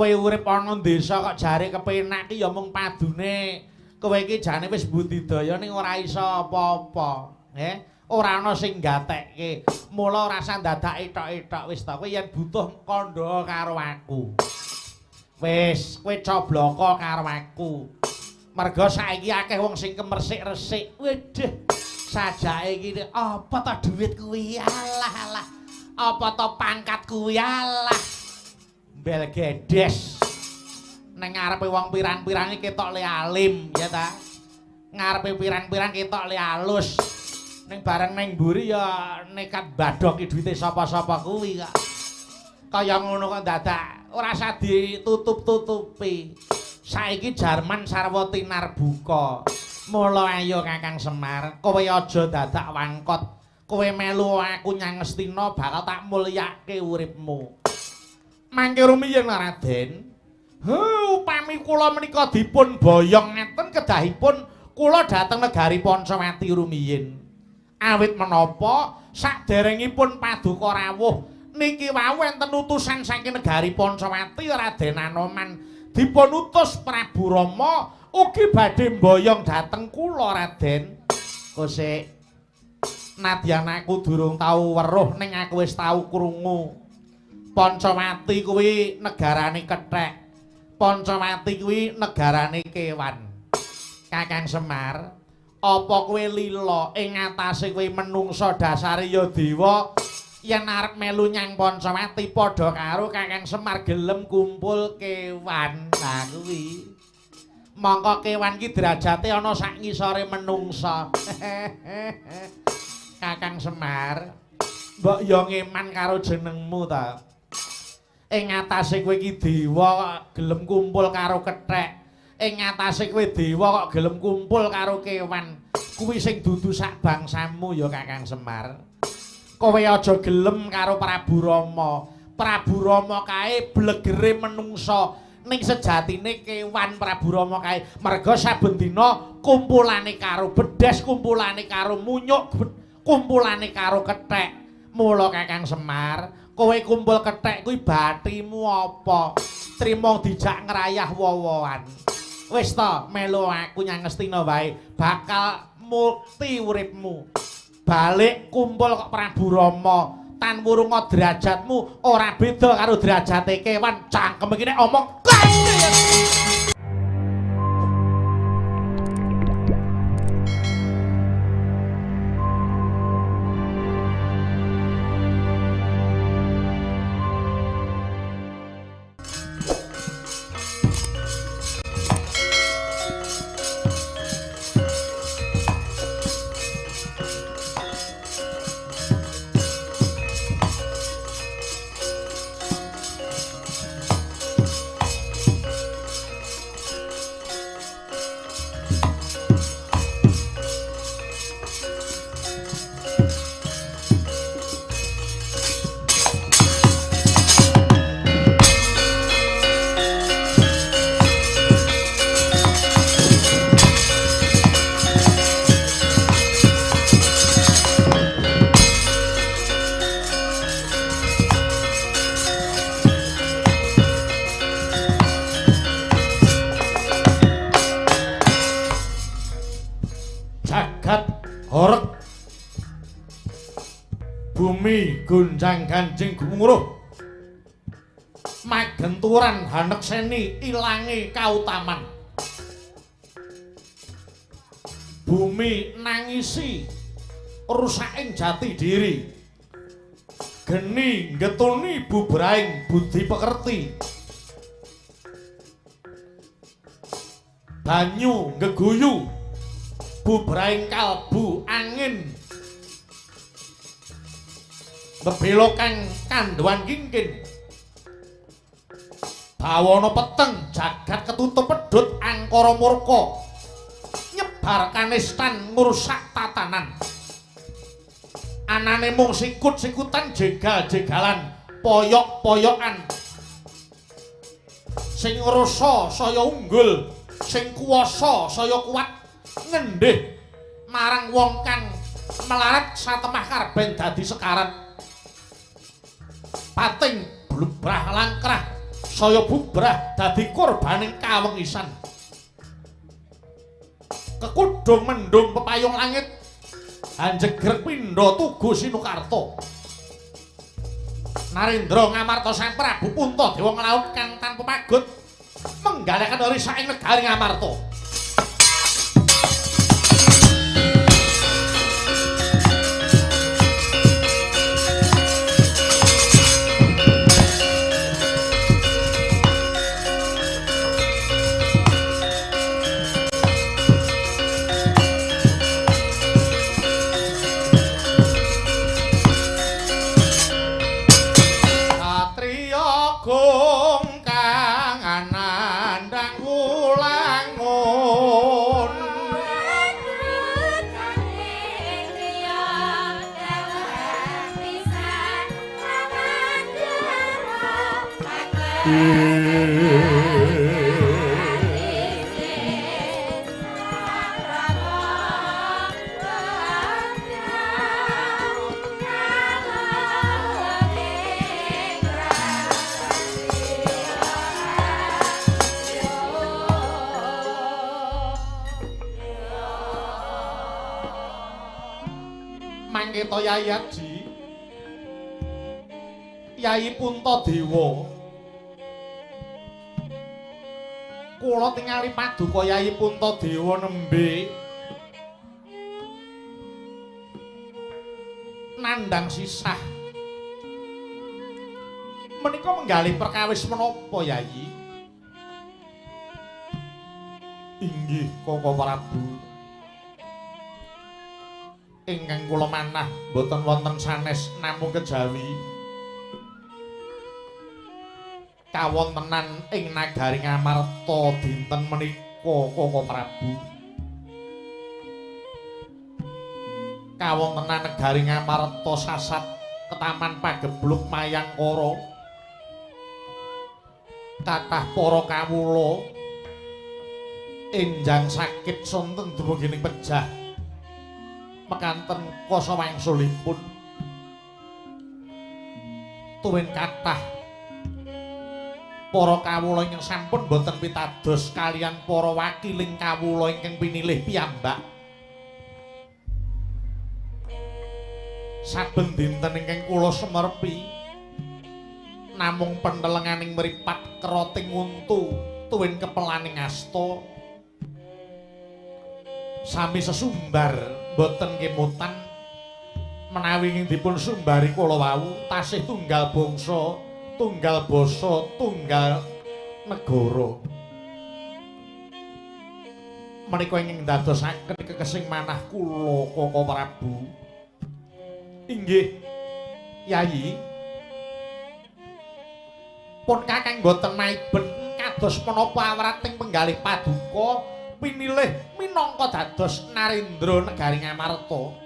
Kowe urip ana desa kok jare kepenak ki ya mung padune kowe iki jane wis budidaya ning ora iso apa-apa. Ora ana sing gatekke. Mula ora usah dadak etok-etok wis ta. Kowe yen butuh kandha karo aku. Wis, kowe cobloko karo aku. Merga saiki akeh wong sing kemersik-resik. Wedh, sajake iki apa ta dhuwit kuwi? Alah. Apa ta pangkat kuwi? Alah. Bel gedes. Nang ngarepe wong pirang-pirang iki ketok le alim, ya ta. Ngarepe pirang-pirang ketok le alus. Ning bareng ning mburi ya nekat badhok duwite sapa-sapa kuwi kok. Kaya ngono kok dadak ora usah ditutup-tutupi. Saiki Jarman sarwa tinar buka. Mula ayo Kakang Semar, kowe aja dadak wangkot. Kowe melu aku Nyang Ngastina bakal tak mulyake uripmu. Mangke rumiyin Raden. Upami kula menika dipun boyong ngeten kedahipun kula dhateng negari Pancawati rumiyin. Awit menapa saderengipun paduka rawuh niki wau enten utusan saking negari Pancawati Raden Anoman dipun utus Prabu Rama ugi badhe mboyong dhateng kula Raden. Kosek nadyan aku durung tau weruh ning aku wis tau krungu. Pancawati kuwi negarane kethek. Pancawati kuwi negarane kewan. Kakang Semar, apa kowe lila ing atase kowe menungsa dasare ya dewa yen arep melu nyang Pancawati padha karo Kakang Semar gelem kumpul kewan. Nah kuwi. Mongko kewan ki derajate ana sak ngisore menungsa. Kakang Semar, mbok yo ngeman karo jenengmu ta. Ing atase kowe iki dewa kok gelem kumpul karo kethek. Ing atase kowe dewa kok gelem kumpul karo kewan. Kuwi sing dudu sak bangsamu ya Kakang Semar. Kowe aja gelem karo Prabu Rama. Prabu Rama kae blegere menungsa ning sejatine kewan Prabu Rama kae. Merga saben dina kumpulane karo bedes, kumpulane karo munyuk, kumpulane karo kethek. Mula Kakang Semar, kowe kumpul kethek kuwi bathimu apa? Trima dijak ngrayah wowoan. Wis ta, melu aku Nyang Ngastina wae, bakal mukti uripmu. Balik kumpul kok Prabu Rama, tan wurunga derajatmu ora beda karo derajate kewan. Cangkem iki nek omong gunjang ganjing gumuruh magenturan hanekseni ilange kautaman bumi nangisi rusaking jati diri geni ngetuni bubraing budi pekerti banyu ngeguyu bubraing kalbu angin bebelokan kanduan kingkin bawana peteng jagat ketutup pedhut angkara murka nyebar kanistan ngrusak tatanan anane mung sikut-sikutan jegal-jegalan poyok-poyokan sing ngrasa saya unggul sing kuwasa saya kuat ngendih marang wong kang melarat satemah karben dadi sekarat pating blubrah langkrah saya bubrah dadi korbaning kawengisan. Kekudung mendung pepayung langit anjegrek pindha tugu Sinukarta. Narendra ngamarta Sang Prabu Puntadewa nglaut kang tanpa pagut menggalakan dari saing negari Ngamarta. Mangketa Yai Aji Yai Puntadewa kula tingali paduka Yai Puntadewa nembe nandhang sisah menika menggalih perkawis menapa Yai? Inggih Koko Prabu ingkang kula manah boten wonten sanes namung kejawi kawontenan ing nagari Ngamarta dinten menika Koko Prabu. Kawontenan negari Ngamarta sasat ketaman pagebluk Mayangkara kathah para kawula enjang sakit sonten dumugi pejah mekanten koso wangsulipun tuwin kathah para kawula ingkang sampun boten pitados kalian para wakiling kawula ingkang pinilih piyambak saben dinten ingkang kula semerpi namung pentelenganing mripat keroting untu tuwin kepelaning asta sami sesumbar boten kemutan menawi ing dipun sumbari kula wau tasih tunggal bangsa, tunggal basa, tunggal negara. Menika ingkang dadosaken kekesing manah kula Koko Prabu. Inggih, Yayi. Pun kakang boten maiben kados menapa awrating penggalih paduka pinilih minangka dados Narendra negari Ngamarta.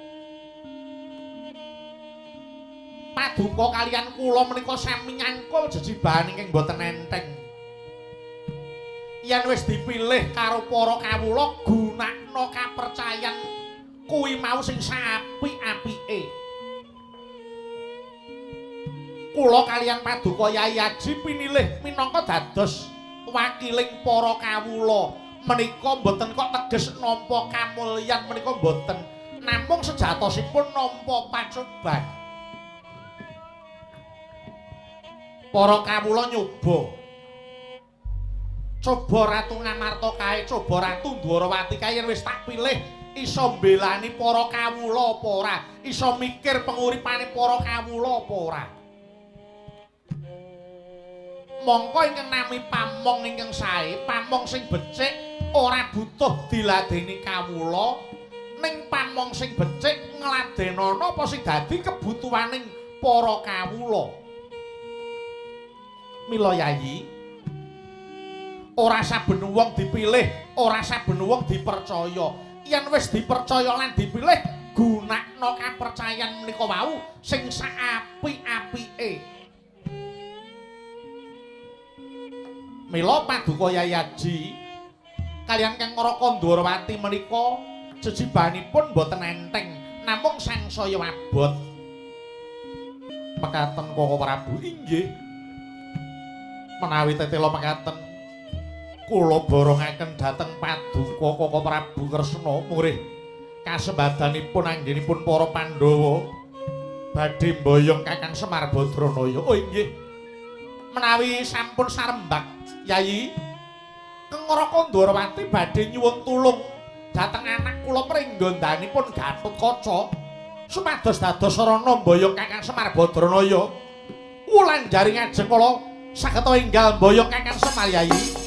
Paduka kalian kula menika sami nyangkul jejibahan ingkang boten enteng. Yen wis dipilih karo para kawula gunakna kapercayan kuwi mau sing saapik-apike. Kula kalian paduka Yai Aji pinilih minangka dados wakiling para kawula. Menika mboten kok teges nampa kamulyan menika mboten namung sejatosipun nampa pacoban. Para kawula nyoba coba Ratu Ngamarta kae, coba Ratu Dwarawati kae yen wis tak pilih iso mbelani para kawula apa ora, iso mikir penguripane para kawula apa ora. Mongko ingkang nami pamong ingkang sae, pamong sing becik ora butuh diladeni kawula, ning pamong sing becik ngladenana apa sing dadi kebutuhaning para kawula. Mila Yayi, ora saben wong dipilih, ora saben wong dipercaya. Yen wis dipercaya lan dipilih, gunakna kapercayan menika wau sing saapik-apike. Mila paduka Yai Aji kaliyan Kang Raka Dwarawati menika jejibanipun boten enteng namung sangsaya abot. Mekaten Koko Prabu inggih. Menawi tetela mekaten kula borongaken dhateng Paduka Kaka Prabu Kresna murih kasembadanipun anggenipun para Pandhawa badhe mboyong Kakang Semar Badranaya. Oh inggih. Menawi sampun sarembak, Yayi, Kengraka Ndwarawati badhe nyuwun tulung dhateng anak kula pringgondhanipun Gatotkaca supados dados sarana mboyong Kakang Semar Badranaya. Wulan jari ngajeng kula saged enggal mboyong Kakang Semar, Yayi.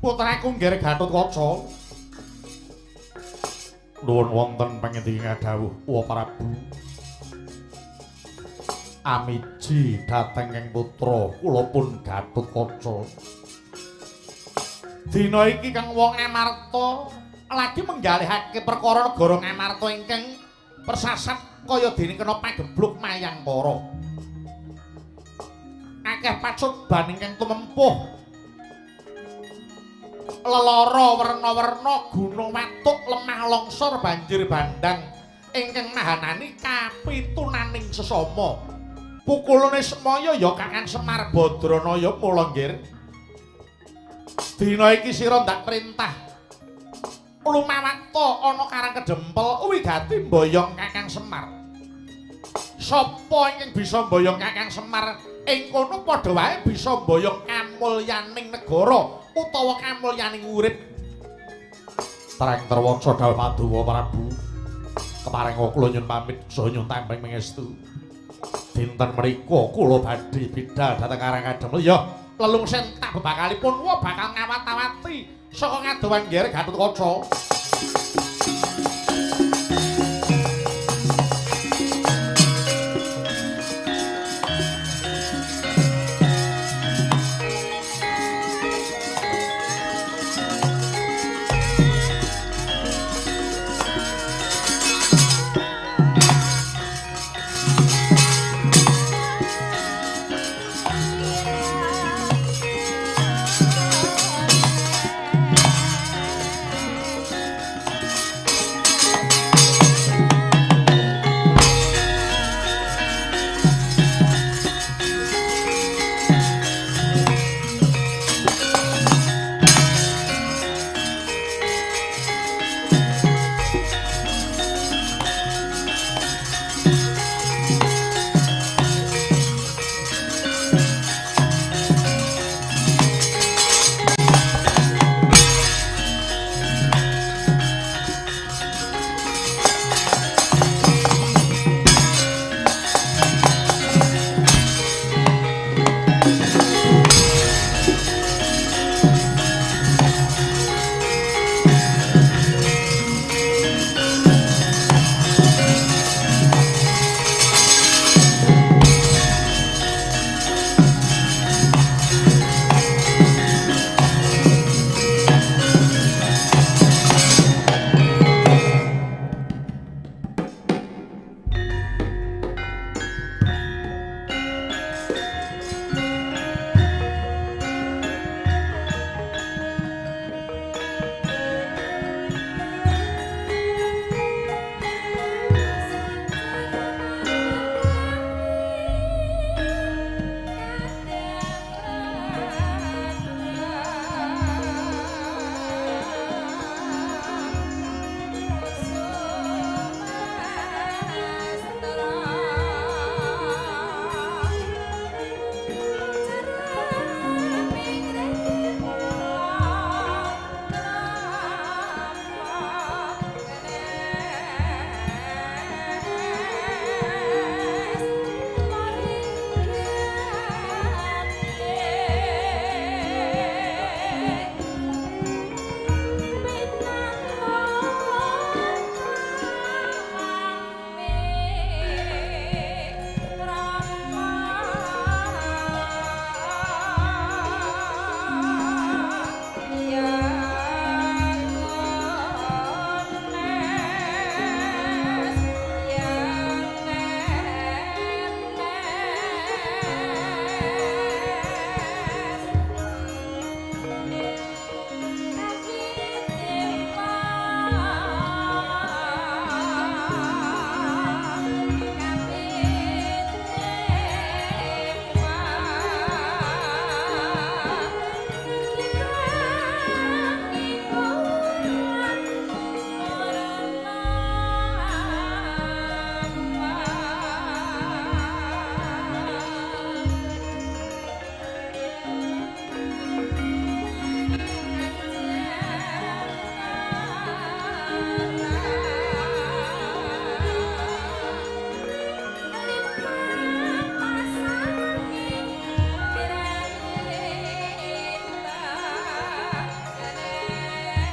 Putraku nggih Gatotkaca. Nuwun wonten pangendika dawuh Wa Prabu. Amiji dhateng ing putra kula pun Gatotkaca. Dina iki Kang Wong Amarta lagi menggalihake perkara negara Ngamarta ingkang persasat kaya dene kena pagebluk mayang para. Akeh pacoban ingkang tumempuh lelara werna-werna gunung watuk lemah longsor banjir bandang ingkang nahanani kapitunaning sesama. Pukulane semaya ya Kakang Semar Badranaya mula nggih. Dina iki sira ndak perintah lumawakta ana Karang Kedempel wigati mboyong Kakang Semar. Sapa ingkang bisa mboyong Kakang Semar ing kono padha wae bisa mboyong kamulyaning negara utawa kamulyaning urip. Treng terwaca dawuh Paduka Prabu. Keparing kula nyun pamit saha nyun tambeng pangestu. Dinten mriku kula badhe bidhal dhateng Karang Kadempel ya lelungsen tak bebakalipun wa bakal ngawat-awati saka ngadohan nggih Gatotkaca.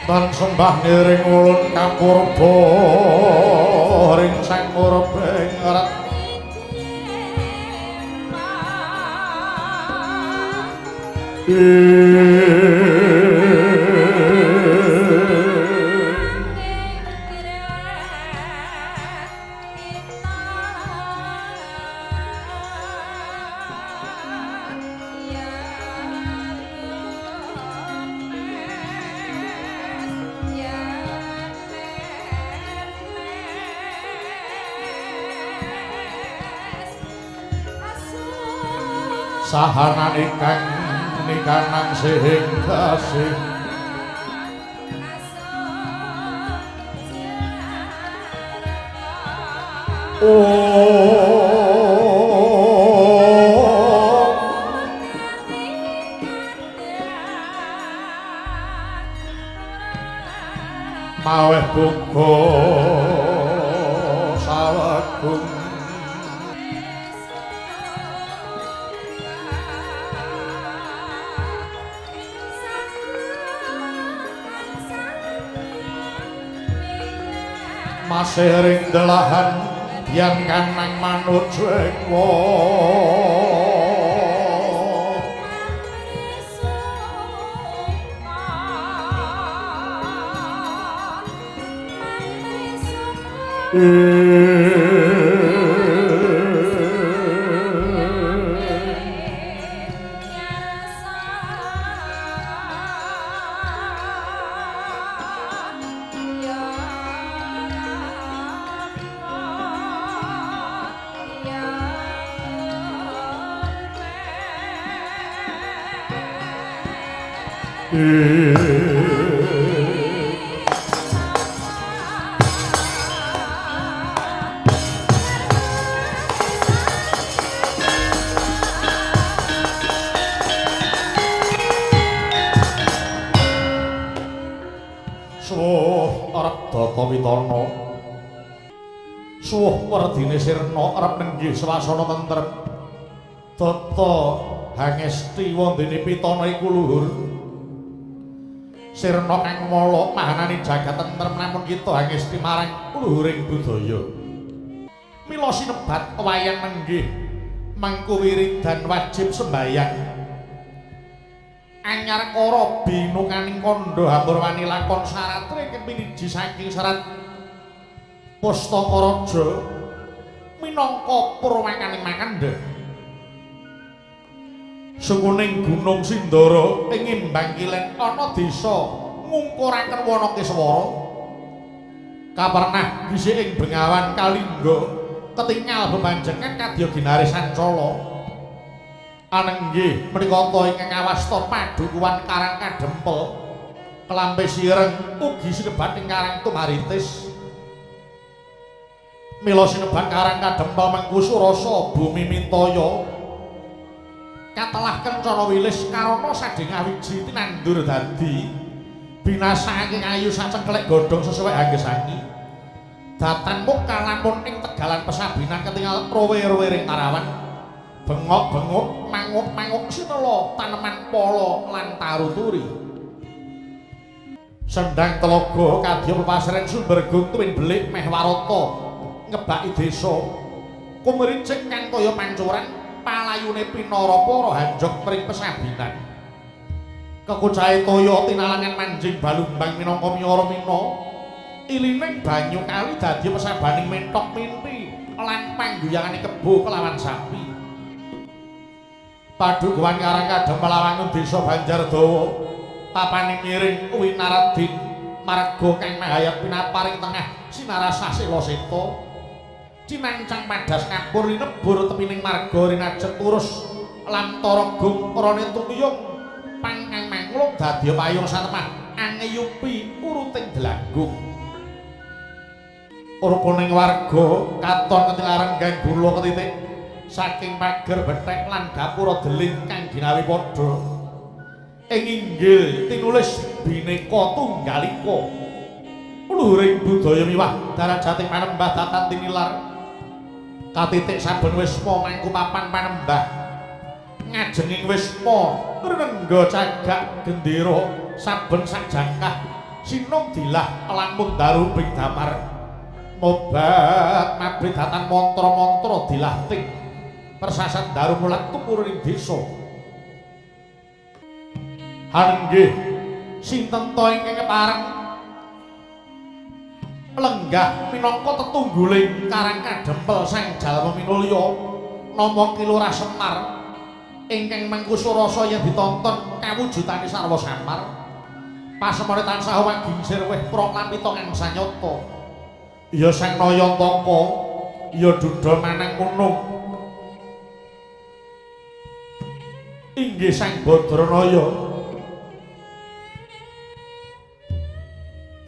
Tan sembah niring ulun kapurba ring sang murebing rat sahanan ikang nikanang sing kasih maweh buka sawagung masih ring delahan yang kanang manut jengwo suwuh arep Data Witana suwuh werdine sirna arep nenggih swasana tentrem Data hangesti wondene pitana iku luhur sirna kang mala mahanani jagat tentrem namun kita hangesti marang luhuring budaya mila sinebat wayang nenggih mangku wiridan wajib sembayang anyar kara binukaning kandha hambur wani lakon saratre kepiniji saking serat Pustaka Raja minangka purwakaning Makanda sukuning Gunung Sindara ing Imbang Kilen ana desa ngungkuraken wana Kiswara kapernah dhisik ing Bengawan Kalingga ketingal bebanjengan kadya ginari Sancala anenggih menika ingkang ngawasta padukuhan Karang Kadempel kelambe sireng ugi sinebat ing Karang Tumaritis mila sinebat Karang Kadempel mengku surasa bumi mintaya katelah kencana wilis karana sadhengah wiji tinandur dadi binasake ayu sacengklek godhong sesuai anggesangi datan muka lamun ing tegalan pesabinan ketingal rowe-rowe ring Karawan bengok-bengok manguk-manguk sinela taneman polo lan taruturi sendang telaga kadya pepasren sumber guntuing belik meh warata ngebaki desa kumrincing kang kaya pancuran palayune pinara-para hanjok mring pesabinan kekucahe toya tinalangan manjing balumbang minangka miyara mina ilining banyu kali dadi pesabaning mentok mimpi lan pangguyangane kebo kelawan sapi padukuhan Karang Kadempel lawangun desa Banjardawa papaning miring Winaradin marga kang mahayat pinaparing tengah sinarasasila seta cinancang padas kapur linebur tepining marga rinajet turus lantara gung rane tumiyung pangkang manglung dadi payung satemah angeyupi uruting delanggung rupaning warga katon ketilaran ganggula ketitik saking pager bethek lan gapura deling kang ginawi padha ing inggil tinulis bineka tunggalika luhuring budaya miwah darajating panembah datan tinilar katitik saben wisma mangku papan panembah ngajenging wisma renengga cagak gendera saben sak jangkah sinung dilah lamun daru ping damar mobat mabedatan mantra-mantra dilah ting persasan daru mulat tumurun ing desa hanggih sinten to ingkang kepareng lenggah minangka tetungguling Karang Kadempel Sang Jalma Minulya nama Kilurah Semar ingkang mangkusa rasa yen ditonton kawujudane sarwa samar pasemone tansah wagingsir weh proklamita kang sanyata ya Sang Nayantaka ya Dudha Manang Kunung inggih Sang Badranaya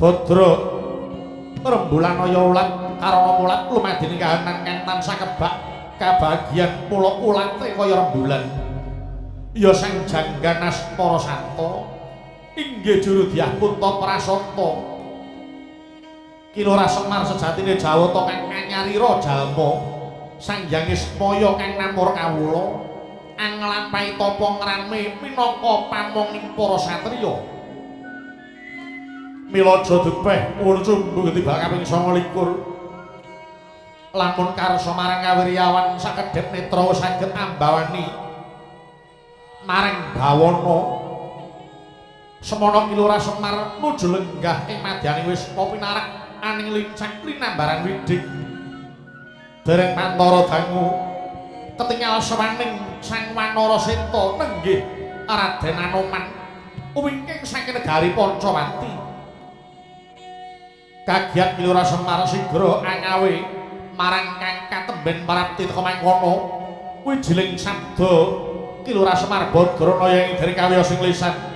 Badra rembulan aya ulat karana mulat lumadine kahanan kang tansah kebak kabagian mula ulate kaya rembulan ya Sang Jangganas para santa inggih juru dyah Kunta Prasanta Kilurah Semar sejatine Jawata kang anyarira jalma Sang Hyang Ismaya kang namur kawula anglampahi tapa ngrame minangka pamonging para satriya Milaja depeh urcum bukti bal kaping 29 lamun karsa marang kawiryawan sakedhep netra saged ambawani maring bawana semana Kilurah Semar nuju lenggah ing madyaning Wisma pinarak aning lincang linambaran widik dereng pantara dangu ketingal sawaning Sang Wanara Seta nenggih Raden Anoman wingking saking negari Pancawati kagiat Kilurah Semar sigra angawe marang kang katemben parapti teka mangkono wijiling sabda Kilurah Semar Badranaya ing dari kawya sing lisan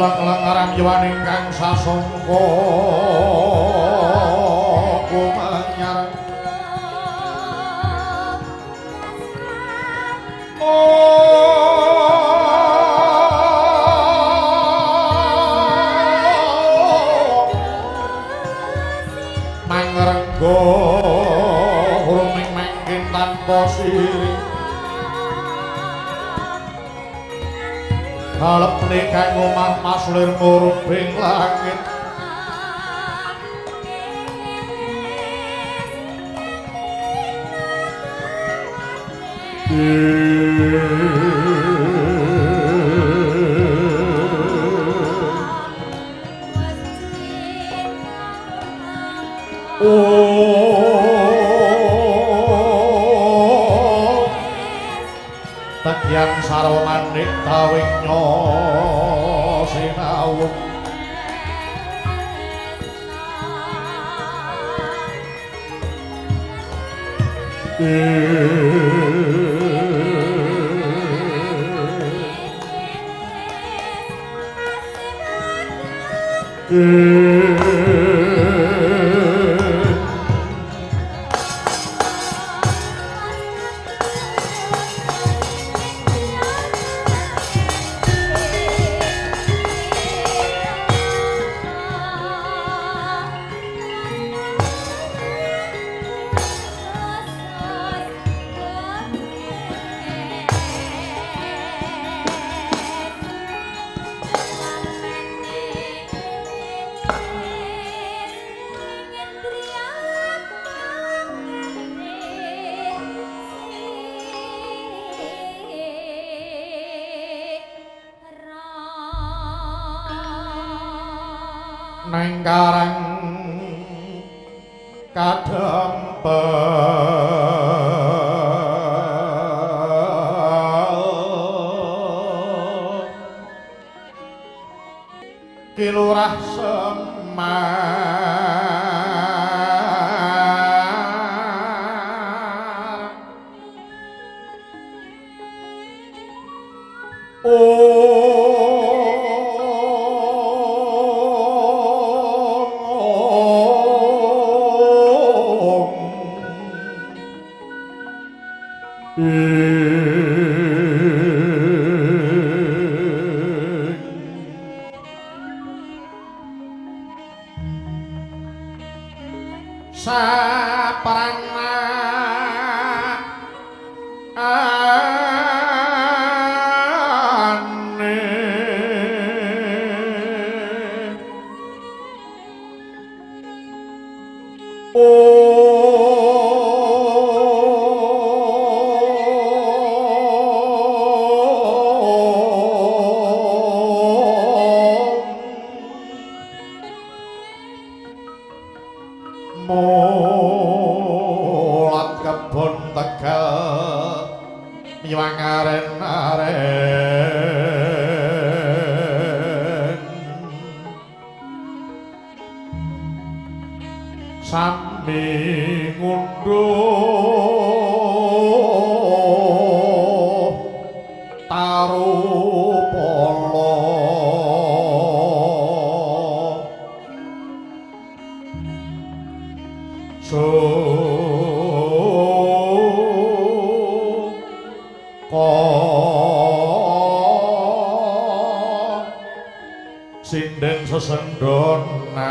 Lang-lang aram yawaning kang sasongko kumanyar mangrenggo ruming mangkin tanpa sirih halep nikah ngomah maslir ngurubing langit Tegian sarwa manik tawing sinawung nang karang kadempel kilurah Semar mulat kebon Tegal miwang aren-aren sami ngunduh tarupala sinden sesendonan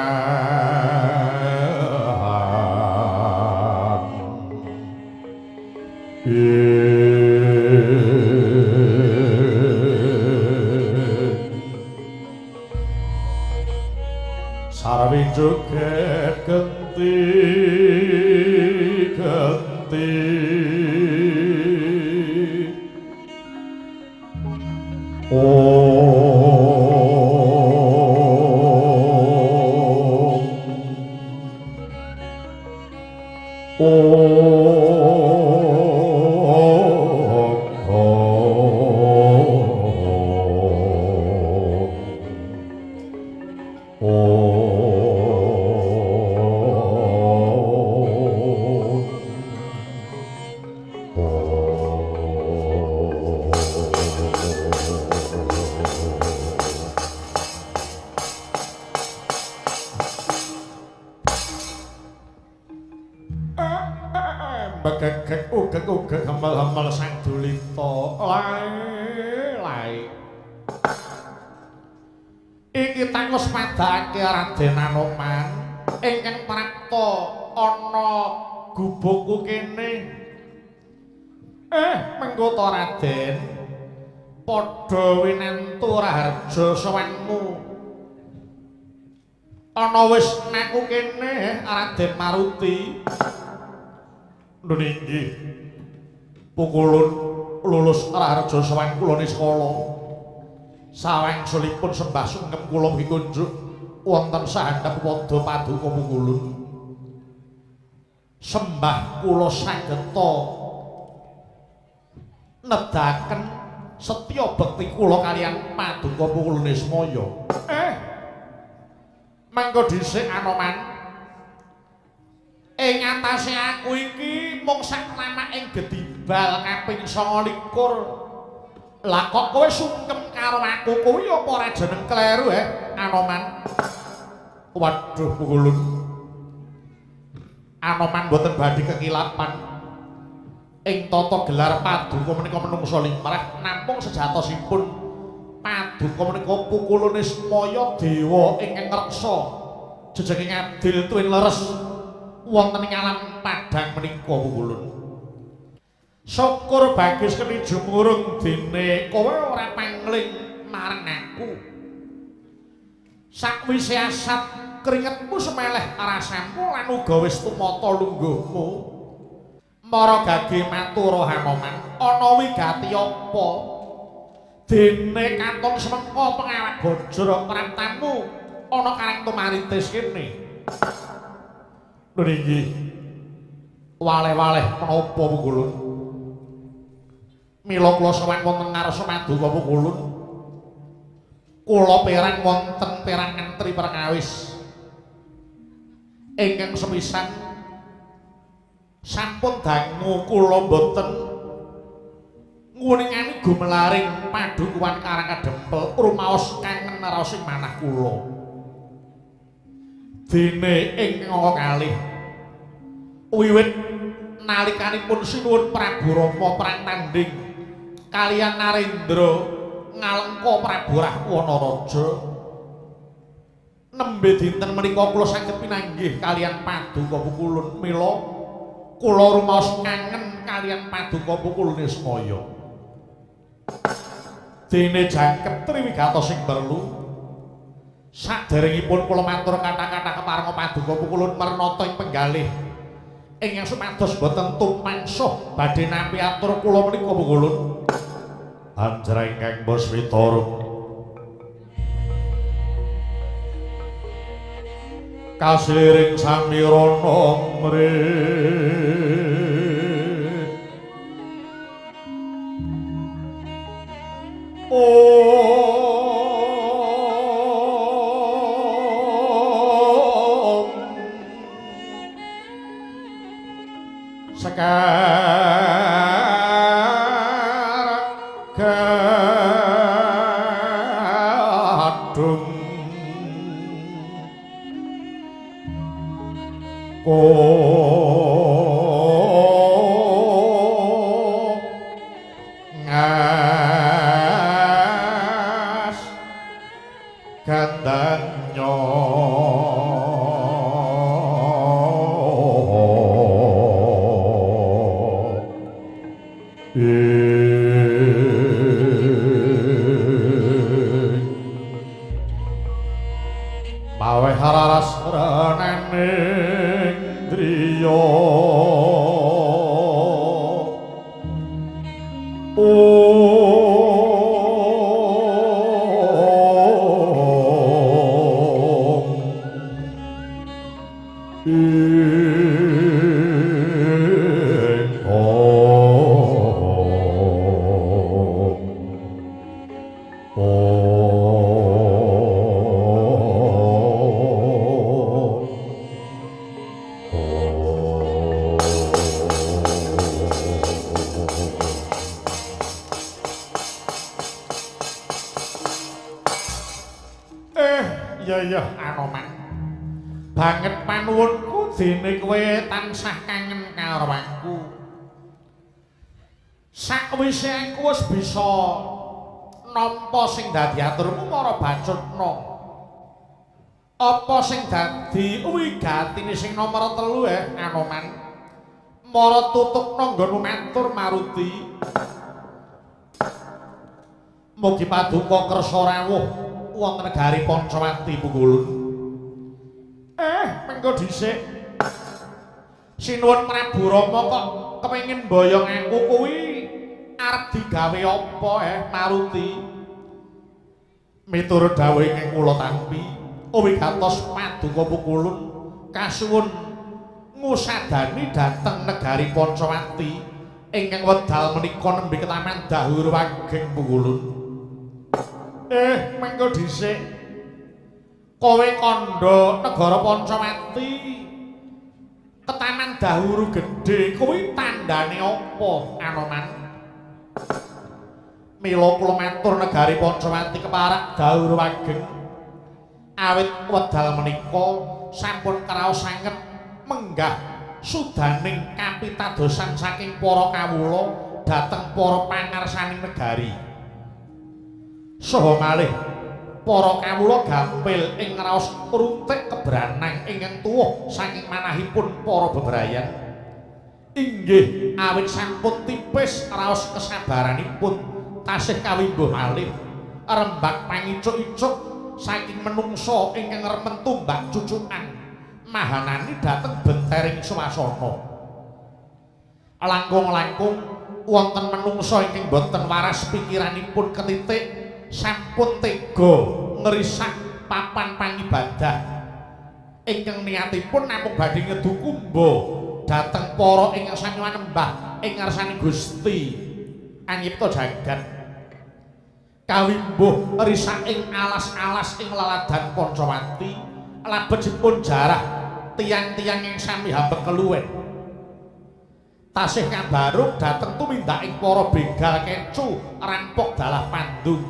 sarwi joget genti begegek ugek hemel-hemel sang dulita lae iki tangos padhake Raden Anoman ingkang prapta ana gubukku kene mengko to Raden padha winantu Raharja sowanmu ana wis naku kene Raden Maruti nggih pukulun lulus Raharja sowan kula niskala sawangsulipun sembah sungkem kula pikunjuk wonten sahandhap padha paduka pukulun sembah kula sageta nedahaken setya bekti kula kaliyan paduka pukulun Ismaya mangko dhisik Anoman ing atase aku iki mung sak namaking gedibal kaping 29 lah kok kowe sungkem karo aku kuwi apa ora jeneng kleru Anoman waduh pukulun Anoman mboten badhe kekilapan ing tata gelar paduka menika menungsa limrah namung sejatosipun paduka menika pukulun Ismaya dewa ingkang ngreksa jejenging adil tuwin leres wonten ing alam padang menika pukulun syukur bagus keni jumurung dene kowe ora pangling marang aku sakwise asat keringetmu semeleh rasamu lan uga wis tumata lungguhmu mara gage matur Hanoman ana wigati apa dene katon semengko pengawak bajra praptamu ana kareng tumaritis kene Nggih. Waleh-waleh menapa Pukulun? Mila kula sowan wonten ngarsa Paduka Pukulun. Kula perang wonten perangan tri perkawis. Ingkang sepisan sampun dangu kula boten nguningani gumelaring padukuhan Karang Kadempel rumaos kangen raosing manah kula. Dene ing angka kalih wiwit nalikanipun sinuwun Prabu Rama perang tanding kaliyan Narendra ngalengka Prabu Rahwana Raja nembe dinten menika kula saged pinanggih kaliyan Paduka Pukulun mila kula rumaos kangen kaliyan Paduka Pukulun Ismaya. Dene jangkep triwigatos sing perlu saderengipun kula matur kathah-kathah keparenga Paduka Pukulun mernata ing penggalih ingkang supados boten tumangsuh badhe nampi atur kula menika Pukulun anjrenging Baswitara kasliring samirana mrih Gadung ngas gandanya Maweh hararas renening driya iya Anoman banget panuwunku dene kowe tansah kangen karo aku sakwise aku wis bisa nampa sing dadi aturmu para Bacutna apa sing dadi wigatine sing nomor 3 Anoman mara tutukna nggonmu matur Maruti mugi Paduka kersa rawuh wonten negari Pancawati Pukulun. Mengko dhisik sinuwun Prabu Rama kok kepengin mboyong aku kuwi arep digawe apa Maruti? Miturut dawuh ing kula tampi, wigatos Paduka Pukulun kasuwun ngusadani dhateng negari Pancawati ingkang wedal menika nembe ketaman Dahur Wageng Pukulun. Mengko dhisik kowe kandha negara Pancawati ketaman Dahuru Gedhe kuwi tandane apa Anoman? Mila kula matur negari Pancawati keparak Dahur Wageng awit wedal menika sampun kraos sanget menggah sudaning kapitadosan saking para kawula dhateng para pangarsaning negari. Saha malih para kawula gampil ing raos runtik kebranang ingkang tuwuh saking manahipun para bebrayan. Inggih awit sampun tipis raos kesabaranipun tasih kawimbuh malih rembag pangicuk-icuk saking menungsa ingkang remen tumbak cucukan mahanani dhateng bentering swasana. Langkung-langkung wonten menungsa ingkang boten waras pikiranipun ketitik sampun tega ngerisak papan pangibadah ingkang niatipun namung badhe ngedu kumba dhateng para ingkang sami manembah ing ngarsaning Gusti anyipta jagat kawimbuh risak ing alas-alas ing laladan Pancawati labetipun jarah tiang-tiang ing sami hambek keluwen tasih kabaruk dhateng tumindak ing para begal kecu rampok dalah pandung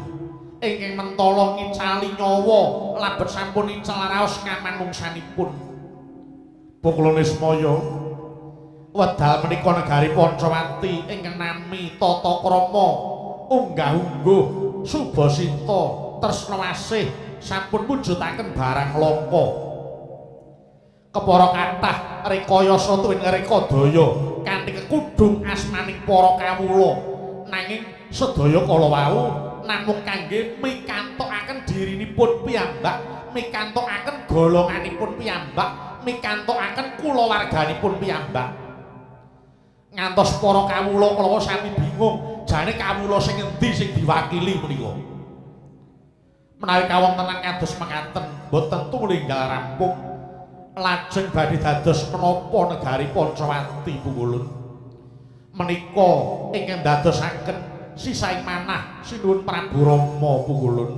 ingkang mentala ngicali nyawa labet sampun ical raos kamanungsanipun pukulane semaya wedal menika negari Pancawati ingkang nami tata krama unggah-ungguh Subasita tresna asih sampun mujudaken barang langka kepara kathah rekayasa tuwin reka daya kanthi kekudung asmaning para kawula nanging sedaya kala wau namung kangge mikantokaken dirinipun piyambak mikantokaken golonganipun piyambak mikantokaken kulawarganipun piyambak ngantos para kawula kala sami bingung jane kawula sing endi sing diwakili menika menawi kawontenan kados mekaten boten tumunggal rampung lajeng badhe dados menapa negari Pancawati Pungulun menika ingkang dadosaken sisaing manah sinuwun Prabu Rama Pungulun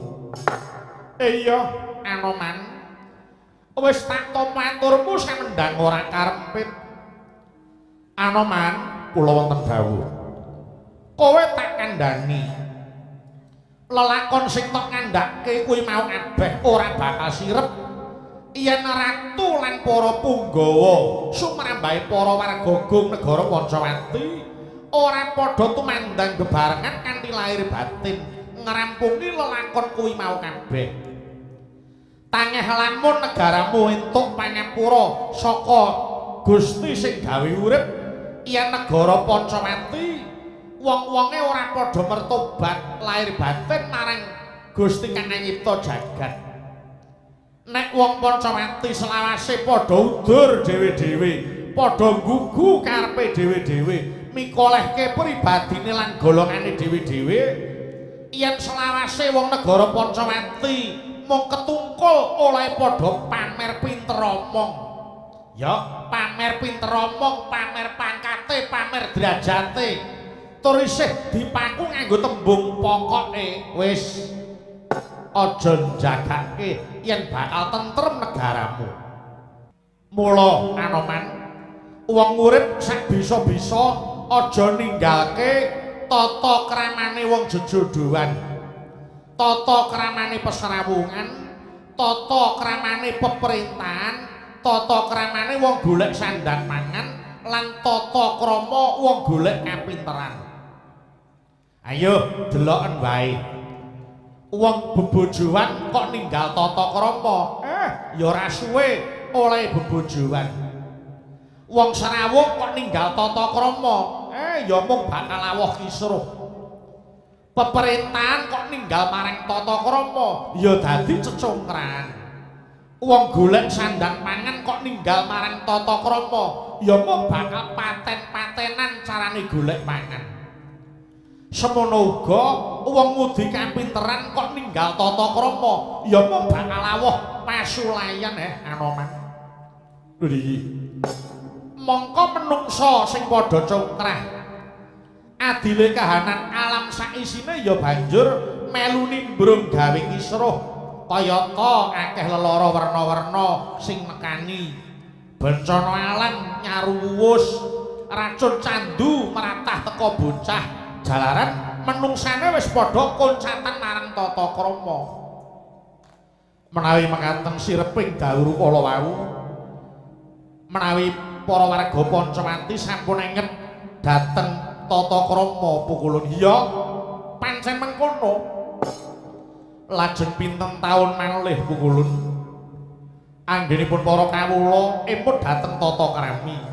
iya Anoman wis tak maturmu samendang ora karempit Anoman kula wonten dawuh kowe tak kandhani lelakon sing tok ngandhake kuwi mau kabeh ora bakal sirep yen ratu lan para punggawa sumrambahe para warga Gong negara Pancawati ora padha tumandang bebarengan kanthi lahir batin ngrampungi lelakon kuwi mau kabeh tangeh lamun negaramu entuk panyapura saka Gusti sing gawe urip yen negara Pancawati wong-wonge ora padha mertobat lahir batin marang Gusti kang nyipta jagat. Nek wong Pancawati selawase padha udur dhewe-dhewe, padha nggugu karepe dhewe-dhewe, mikolehke pribadine lan golongane dhewe-dhewe, yen selawase wong negara Pancawati mung ketungkul oleh padha pamer pinter omong. Ya, pamer pinter omong, pamer pangkate, pamer derajate. Tur isih dipaku nganggo tembung pokoke wis aja njagake yen bakal tentrem negaramu. Mula Anoman wong urip sak bisa-bisa aja ninggalke tata kramane wong jejodohan, tata kramane pesrawungan, tata kramane peperintahan, tata kramane wong golek sandang mangan lan tata krama wong golek kapinteran. Ayo deloken wae. Wong bebojoan kok ninggal tata krama. Ya ora suwe oleh bebojoan. Wong serawung kok ninggal tata krama. Ya mung bakal awuh kisruh. Peperintahan kok ninggal marang tata krama, ya dadi cecongkran. Wong golek sandang pangan kok ninggal marang tata krama, ya mung bakal paten-patenan carane golek pangan. Semono uga wong ngudi kapinteran kok ninggal tata krama ya mung bakal awuh pasulayan Anoman. Lho mongko menungsa sing padha congkrah adile kahanan alam saisine ya banjur melu nimbrung gawe kisruh kayata akeh lelara werna-werna sing nekani bencana alam nyaruwus racun candu meratah teka bocah jalaran menungsane wis padha koncatan marang tata krama. Menawi mekaten sireping dawuh kala wau menawi para warga Pancawati sampun enget dhateng tata krama Pukulun iya pancen mengkono. Lajeng pinten taun malih Pukulun anggenipun para kawula emput dhateng tata krami.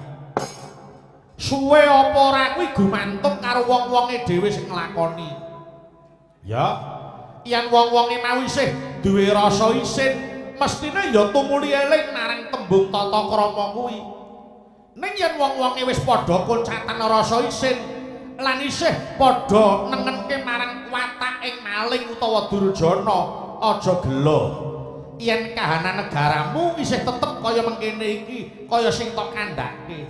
Suwe apa ora kuwi gumantung karo wong-wonge dhewe sing nglakoni. Ya, yen wong-wonge mau isih duwe rasa isin, mestine ya tumuli eling marang tembung tata krama kuwi. Ning yen wong-wonge wis padha koncatan rasa isin lan isih padha nengenke marang watak ing maling utawa durjana, aja gelo. yen kahanan negaramu isih tetep kaya mengkene iki, kaya sing tok kandhake.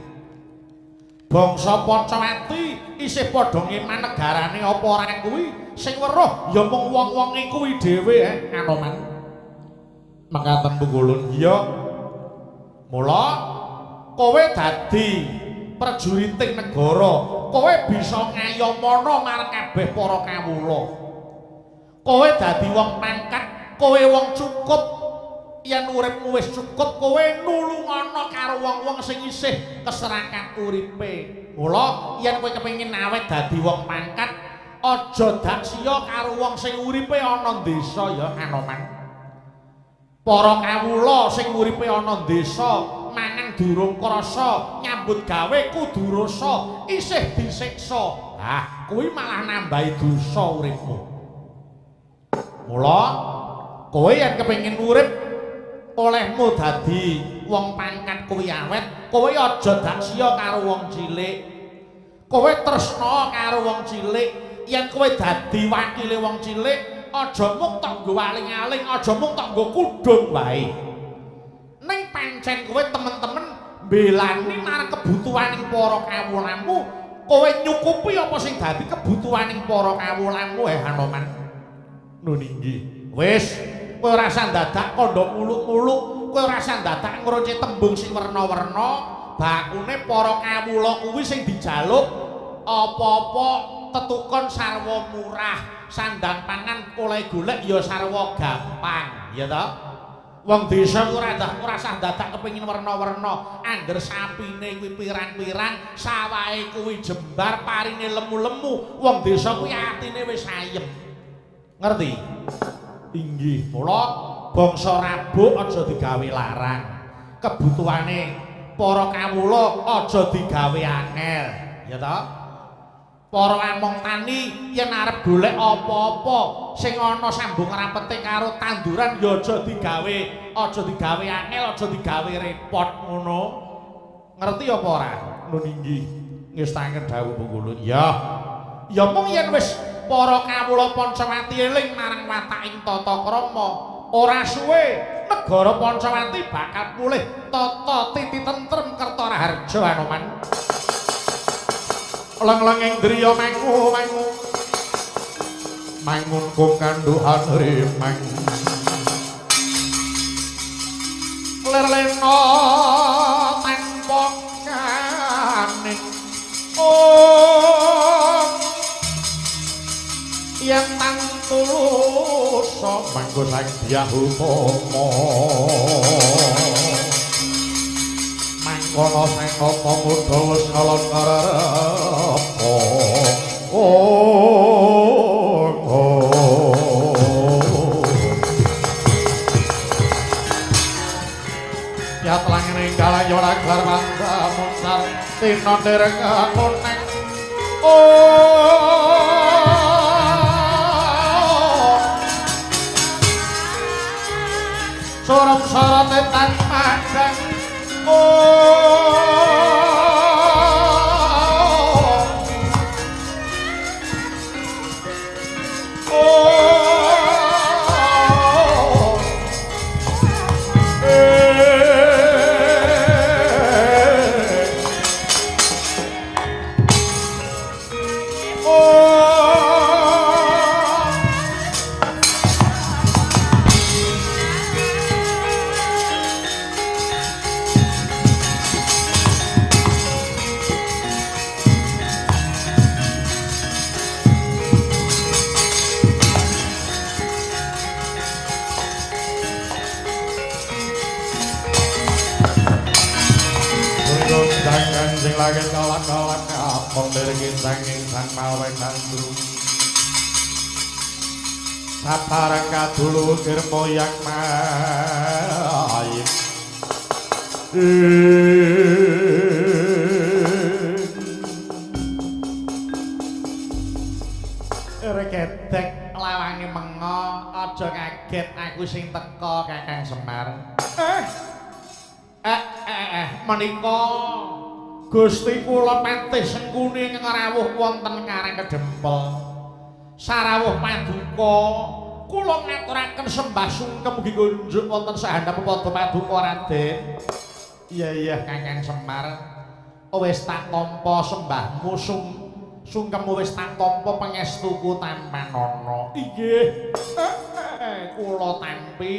Bangsa Pancawati isih padha ngeman negarane apa ora kuwi, sing weruh ya mung wong-wong kuwi dhewe Anoman. Mekaten Punggulun. Iya. Mula kowe dadi prajuriting negara, kowe bisa ngayomana marang kabeh para kawula. Kowe dadi wong pangkat, kowe wong cukup. Yen uripmu wis cukup, kowe nulungana karo wong-wong sing isih keserakan uripe. Mula yen kowe kepengin awet dadi wong pangkat, aja dak sia karo wong sing uripe ana desa ya Anoman. Para kawula sing uripe ana desa mangan durung krasa, nyambut gawe kudu rasa, isih disiksa. Lah, kuwi malah nambahi dosa uripmu. Mula kowe yen kepengin urip olehmu dadi wong pangkat kuwi awet, kowe aja dak sia karo wong cilik. Kowe tresna karo wong cilik, yen kowe dadi wakile wong cilik aja mung tok nggo aling-aling, aja mung tok nggo kudung wae. Ning pancen kowe temen-temen mbelani marang kebutuhaning para kawulamu, kowe nyukupi apa sing dadi kebutuhaning para kawulamu Anoman. Nun inggih. Wis, kowe ora usah dadak kandha muluk-muluk, kowe ora usah dadak ngronce tembung sing werna-werna, bakune para kawula kuwi sing dijaluk apa-apa tetukon sarwa murah. Sandang pangan oleh golek ya sarwa gampang, ya toh? Wong desa ora usah dadak kepengin werna-werna, angger sapine kuwi pirang-pirang, sawahe kuwi jembar, parine lemu-lemu, wong desa kuwi atine wis ayem. Ngerti? Inggih, mula bangsa rabuk aja digawe larang. Kebutuhane para kawula aja digawe angel, ya toh? Para among tani yen arep golek apa-apa sing ana sambung rapete karo tanduran ya aja digawe angel, aja digawe repot ngono. Ngerti apa ora? Nun inggih. Ngestaken dawuh Punggulun. Ya mung yen wis para kawula Pancawati eling marang wataking tata krama, ora suwe negara Pancawati bakal pulih tata titi tentrem Kertaraharja Anoman. Leng-lenging driya mangu mangun kung kanduhan rimeng lerlena tanpa kaning yen tang tulus manggo sang diahu pomo mangkono sing apa mudha wis kalon karepo ya telangene kala ora gelar wanda munsar tino dereng koneng sorong sorote tan padang lagi kalak-kalak kapong dirgin sanging sang mawen nandru saparang kadulu kirmoyang mayim rekedek lawangi mengo aja kaget aku sing teko Kakang Semar menika Gusti kula patih Sengkuni ngrawuh wonten Karang Kedempel. Sarawuh paduka kula ngaturaken sembah sungkem ugi kunjuk wonten sahandhap padha paduka Raden. Iya Kakang Semar. Wis tak tampa sembahmu sungkemmu wis tak tampa pangestuku tanpa ana. Inggih. Kula tampi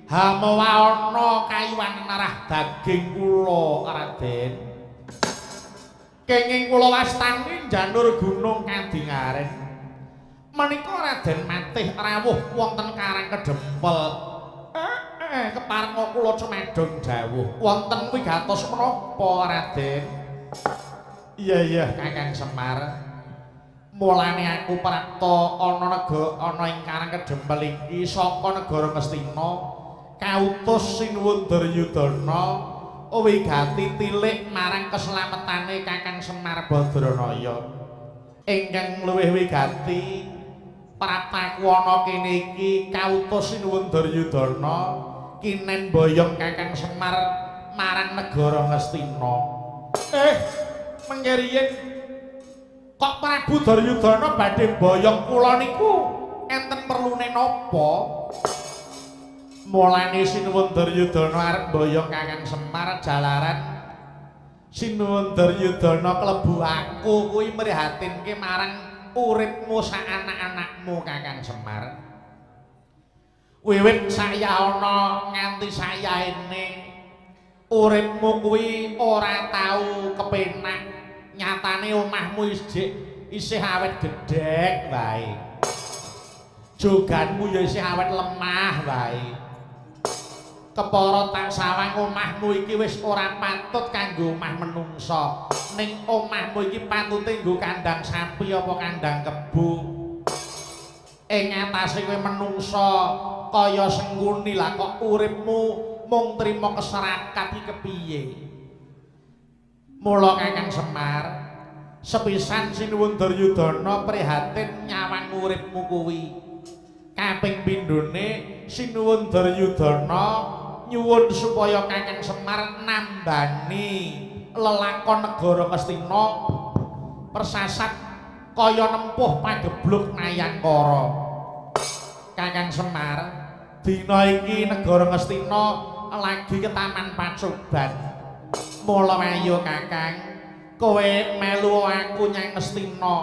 hamawa ana kayuwan narah daging kula Raden. Kenging kula wastani janur gunung Kadingaren. Menika Raden Matih rawuh wonten Karang Kedempel. Keparenga kula cemedhong dawuh. Wonten wigatos menapa Raden? Iya Kakang Semar. Mulane aku prapta ana ing Karang Kedempel iki saka negara Ngastina kautus sinuwun Duryudana wigati tilik marang keslametane Kakang Semar Badranaya. Ingkang luwih wigati prataku ana kene iki kautus sinuwun Duryudana kinen boyong Kakang Semar marang negara Ngastina. Mengkeriyen kok Prabu Duryudana badhe boyong kula niku enten perlune napa? Mulane sinuwun Duryudana arep boyong Kakang Semar jalaran sinuwun Duryudana klebu aku kuwi mrihatinke marang uripmu sak anak-anakmu Kakang Semar. Wiwit sayana nganti sayaene uripmu kuwi ora tau kepenak. Nyatane omahmu isih awet gedhek wae. Joganmu ya isih awet lemah wae. Kepara tak sawang omahmu iki wis ora patut kanggo omah menungsa. Ning omahmu iki patute nggo kandang sapi apa kandang kebo. Ing atase kowe menungsa kaya Sengkuni lah kok uripmu mung trima keserakat iki kepiye? Mula Kakang Semar, sepisan sinuwun Duryudana prihatin nyawang uripmu kuwi. Kaping pindhone sinuwun Duryudana nyuwun supaya Kakang Semar nambani lelakon negara Ngastina persasat kaya nempuh pagebluk Nayangkara. Kakang Semar, dina iki negara Ngastina lagi ketaman pacoban. Mula ayo Kakang, kowe melu aku nyang Ngastina.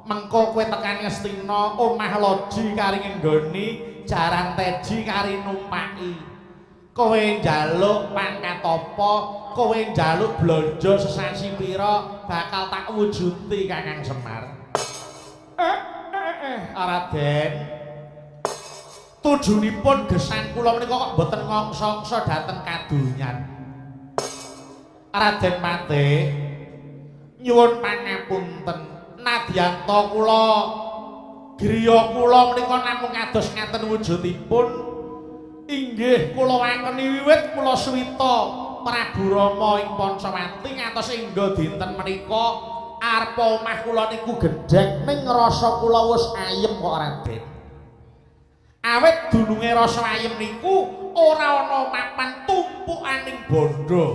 Mengko kowe tekan Ngastina, omah loji kari nggoni, jaran teji kari numpaki. Kowe njaluk pangkat apa, kowe njaluk blanja sesasi pira bakal tak wujuti Kakang Semar. Raden, tujunipun gesang kula menika kok boten ngongso-ngongso dhateng kadonyan. Raden Matih nyuwun pangapunten nadyanta kula griya kula menika namung kados ngaten wujudipun. Inggih kula wakeni wiwit kula suwita Prabu Rama ing Pancawati ngantos engga dinten menika arepa omah kula niku gedhek ning rasa kula wis ayem kok Raden. Awit dununge rasa ayem niku ora ana mapan tumpukaning bondo.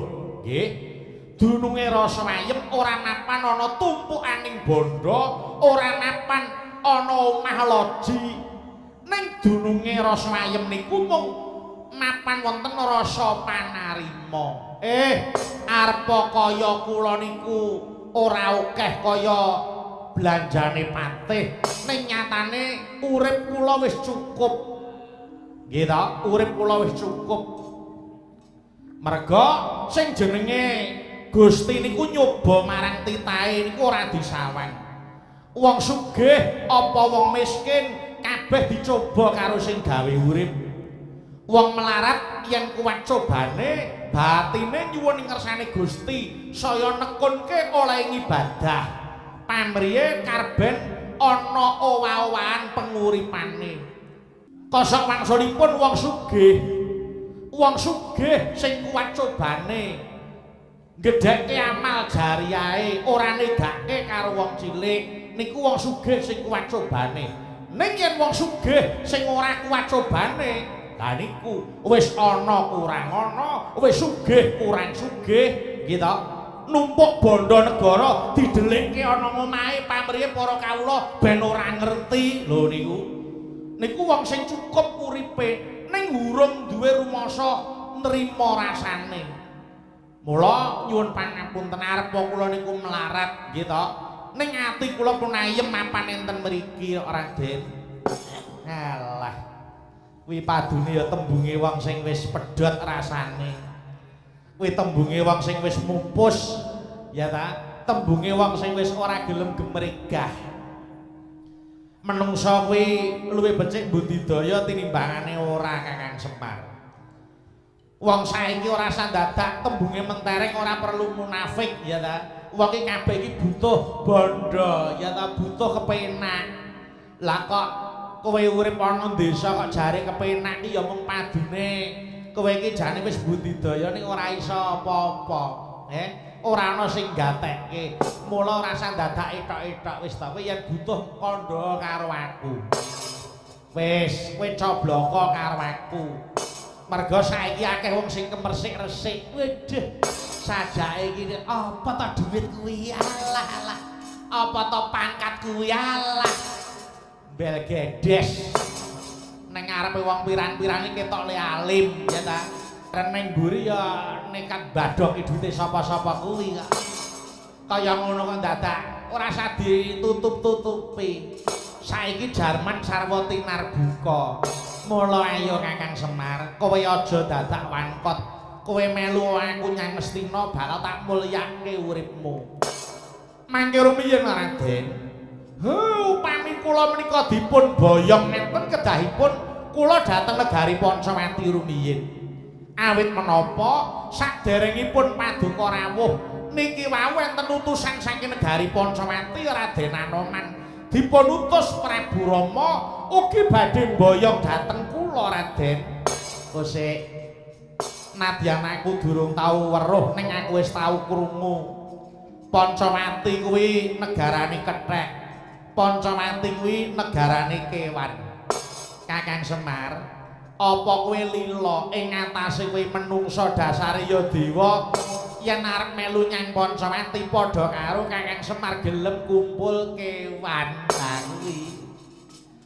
Nggih. Dununge rasa ayem ora mapan ana tumpukaning bondo, ora mapan ana omah loji. Ning dununge rasa ayem niku mung mapan wonten rasa panarima. Arepa kaya kula niku ora akeh kaya blanjane Patih. Ning nyatane urip kula wis cukup. Nggih ta? Urip kula wis cukup. Merga sing jenenge Gusti niku nyoba marang titahe niku ora disawang. Wong sugih apa wong miskin kabeh dicoba karo sing gawe urip. Wong melarat yen kuwat cobane batine nyuwun ing kersane Gusti saya nekunke oleh ibadah. Pamriye karben ana owah-owahan penguripane. Kosok wangsulipun wong sugih sing kuwat cobane gedheke amal jariyahe ora nedake karo wong cilik niku wong sugih sing kuwat cobane. Ning yen wong sugih sing ora kuwat cobane lah niku wis ana kurang ana, wis sugih kurang sugih, nggih ta? Numpuk bondo negara didelikke ana omahe pamriye para kawula ben ora ngerti lho niku. Niku wong sing cukup uripe ning urung duwe rumasa nrimo rasane. Mula nyuwun pangapunten arep kula niku melarat nggih to. Ning ati kula pun ayem mapan enten mriki Raden. Alah. Kuwi padune ya tembunge wong sing wis pedhot rasane. Kuwi tembunge wong sing wis mupus ya ta. Tembunge wong sing wis ora gelem gemregah. Menungsa kuwi luwih becik budidaya tinimbangane ora Kakang Semar. Wong saiki ora sandadak tembunge mentereng ora perlu munafik ya ta. Wong iki kabeh iki butuh bondo ya ta, butuh kepenak. Lah kok kowe urip ana desa kok jare kepenak iki ya mung padune kowe iki jane wis budidaya ning ora iso apa-apa. Ora ana sing gatekke. Mula ora usah dadak etok-etok wis ta kowe yen butuh kandha karo aku. Wis kowe cobloko karo aku. Mergo saiki akeh wong sing kemersik-resik. Wedh, sajake iki apa to dhuwit kuwi? Alah. Apa to pangkat kuwi? Alah. Bel gedes. Neng ngarepe wong pirang-pirang iki ketok le alim ya ta. Ning mburi ya nekat badhoki duwite sapa-sapa kuwi kok. Kaya ngono kok dadak ora usah ditutup-tutupi. Saiki Jarman sarwa tinar buka. Mula ayo Kakang Semar, kowe aja dadak wankot. Kowe melu aku Nyang Mestina bakal tak mulyake uripmu. Mangke rumiyin Raden. Upami kula menika dipun boyong nenten kedahipun kula dhateng negari Pancawati rumiyin. Awit menapa saderengipun paduka rawuh niki wau enten utusan saking negari Pancawati Raden Anoman dipun utus Prabu Rama ugi badhe mboyong dhateng kula Raden. Kosek nadyan aku durung tau weruh ning aku wis tau krungu. Pancawati kuwi negarane kethek. Pancawati kuwi negarane kewan. Kakang Semar, apa kowe lila ing atase kowe menungsa dasare ya dewa yen arep melu nyang Pancawati padha karo Kakang Semar gelem kumpul kewan. Lah kuwi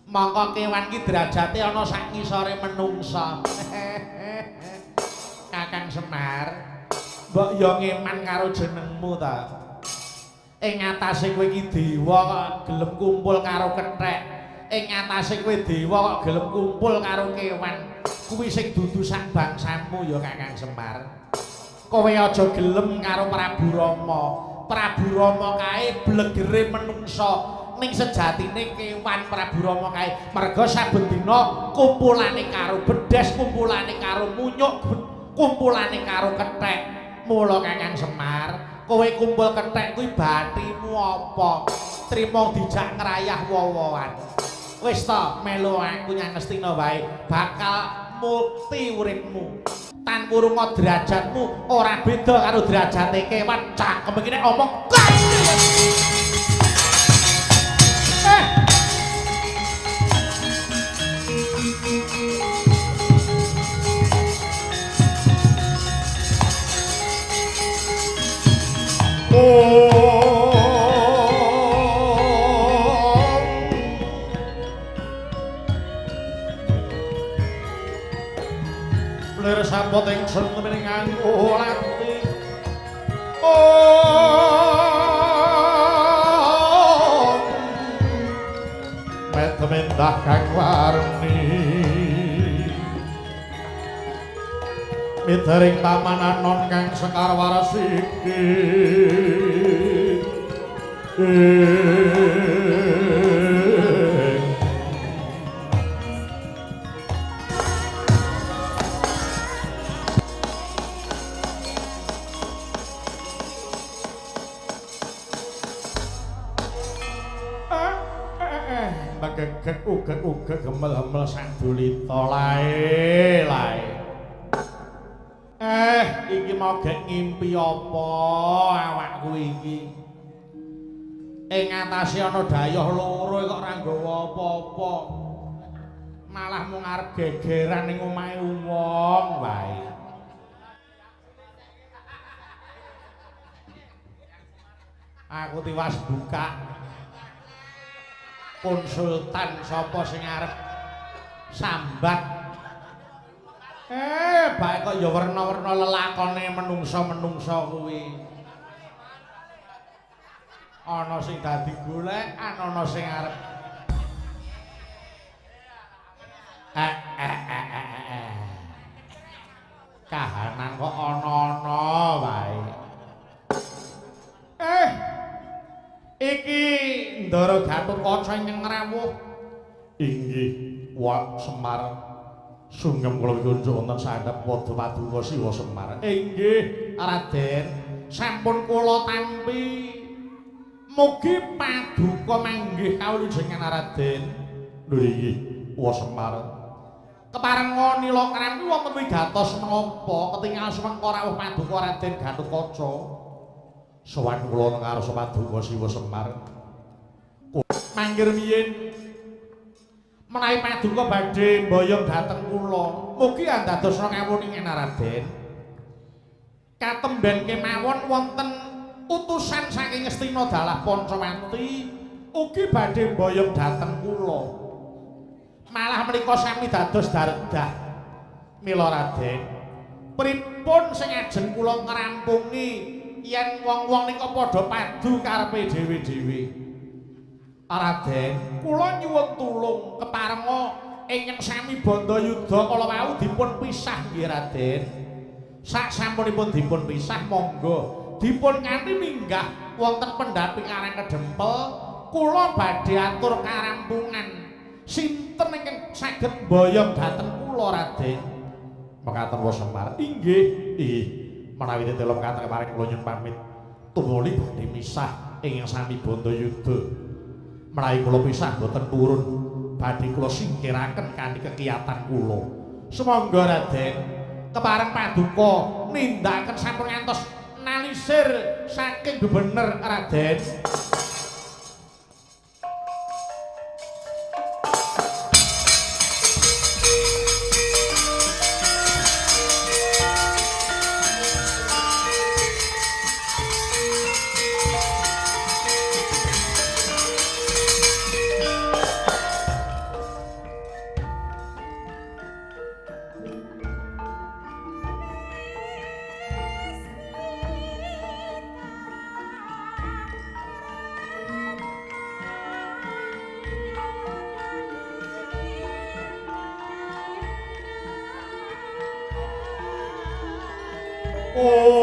mongko kewan ki derajate ana sak ngisore menungsa. Kakang Semar, mbok yo ngeman karo jenengmu ta. Ing atase kowe iki dewa kok gelem kumpul karo kethek. Ing atase kowe dewa kok gelem kumpul karo kewan. Kuwi sing dudu sak bangsamu ya Kakang Semar. Kowe aja gelem karo Prabu Rama. Prabu Rama kae blegere menungsa ning sejatine kewan. Prabu Rama kae merga saben dina kumpulane karo bedes, kumpulane karo munyuk, kumpulane karo kethek. Mula Kakang Semar, kowe kumpul kethek kuwi bathimu apa? Trima dijak ngrayah wowoan. Wis ta, melu aku Nyang Astina wae bakal mukti uripmu. Tan kurunga derajatmu ora beda karo derajate kewan. Cangkem iki nek omong lir sambut ingsun temening nganggo lati. Metemendah kang warni mitering tamanan non kang sekar waras iki. Uget-uget gemel-gemel sandulita lae. Iki mau gek ngimpi apa awakku iki? Ing atase ana dayoh loro kok ora nggawa apa-apa. Malah mung arep gegeran ning omahe wong wae. Aku tiwas buka konsultan sapa sing arep Sambat. Bae kok ya werna-werna lelakone menungsa-menungsa kuwi. Ana sing dadi golek, ana sing arep kahanan kok ana-ana wae. Iki Ndara Gatotkaca ingkang rawuh. Inggih, Wak Semar. Sungkem kula kunjuk wonten sandhap padha paduka Siwa Semar. Inggih, Raden, sampun kula tampi. Mugi paduka manggih kawujudan Raden. Lho inggih, Wak Semar. Keparenga nila krampi wonten wigatos menapa ketingal semengko rawuh paduka Raden Gatotkaca. Sowan kula ngarsa paduka Siwa Semar. Manggir miyin menawi paduka badhe mboyong dhateng kula. Mugi andadosna kawuningen Raden. Katemben kemawon wonten utusan saking Ngastina Dalah Pancawati ugi badhe mboyong dhateng kula. Malah menika sami dados dardah. Mila Raden, pripun sing ajeng kula ngrampungi yen wong-wong nika padha padu karepe dhewe-dhewe. Raden, kula nyuwun tulung keparenga ingkang sami Bandayuda kala wau dipun pisah nggih Raden. Saksampunipun dipun pisah monggo dipun kanthi minggah wonten pendhaping areng kedempel kula badhe atur karampungan. Sinten ingkang saged mboyong dhateng kula Raden? Mekaten Wak Semar. Inggih. Menawi telung kata kemarin kula nyuwun pamit tumuli badhe misah ingkang sami Bandayuda. Menawi kula pisah boten purun badhe kula singkiraken kanthi kekiyatan kula. Sumangga Raden kepareng paduka nindakaken sampun ngantos nalisir saking bebener Raden. Oh